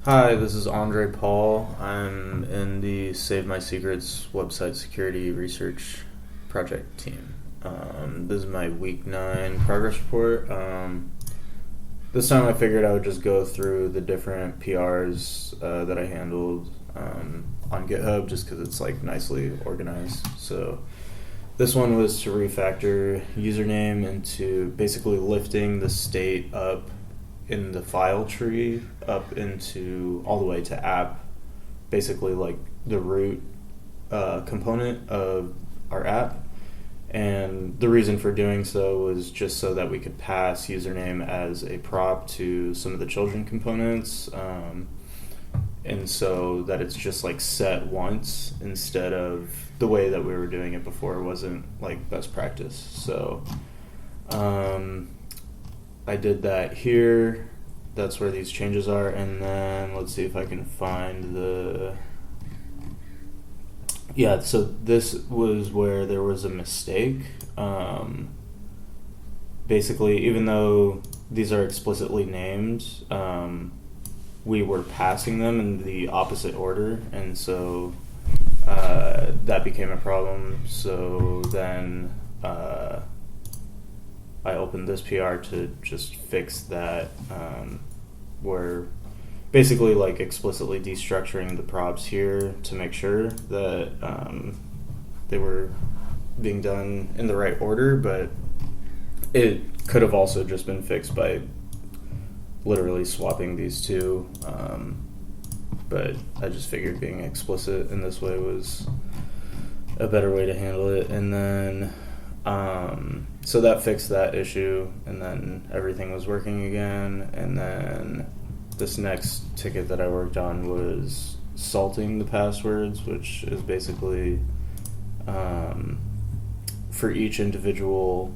Hi, this is Andre Paul. I'm in the Save My Secrets website security research project team. This is my week 9 progress report. This time I figured I would just go through the different PRs that I handled on GitHub just because it's like nicely organized. So this one was to refactor username into basically lifting the state up in the file tree up into all the way to app, basically like the root component of our app. And the reason for doing so was just so that we could pass username as a prop to some of the children components, and so that it's just like set once instead of the way that we were doing it before wasn't like best practice. So I did that here. That's where these changes are. And then let's see if I can find the... Yeah, so this was where there was a mistake. Basically, even though these are explicitly named, we were passing them in the opposite order. And so that became a problem. So then... I opened this PR to just fix that. We're basically like explicitly destructuring the props here to make sure that they were being done in the right order, but it could have also just been fixed by literally swapping these two. But I just figured being explicit in this way was a better way to handle it. And then so that fixed that issue, and then everything was working again. And then this next ticket that I worked on was salting the passwords, which is basically for each individual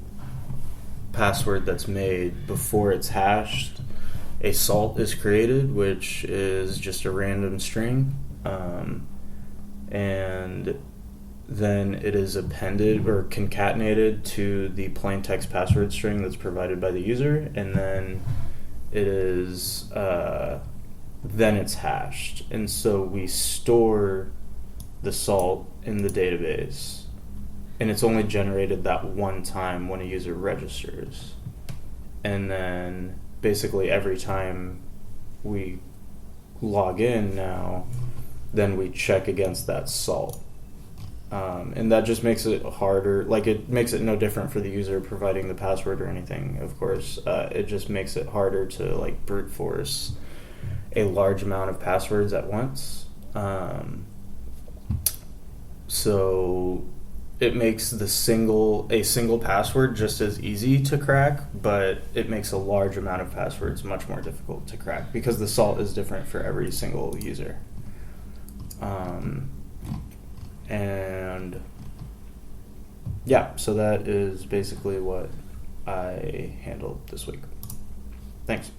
password that's made before it's hashed, a salt is created, which is just a random string, and then it is appended or concatenated to the plain text password string that's provided by the user, and then it is then it's hashed. And so we store the salt in the database, and it's only generated that one time when a user registers. And then basically every time we log in now, then we check against that salt. And that just makes it harder. Like, it makes it no different for the user providing the password or anything, of course. It just makes it harder to like brute force a large amount of passwords at once. So it makes a single password just as easy to crack, but it makes a large amount of passwords much more difficult to crack because the salt is different for every single user. And yeah, so that is basically what I handled this week. Thanks.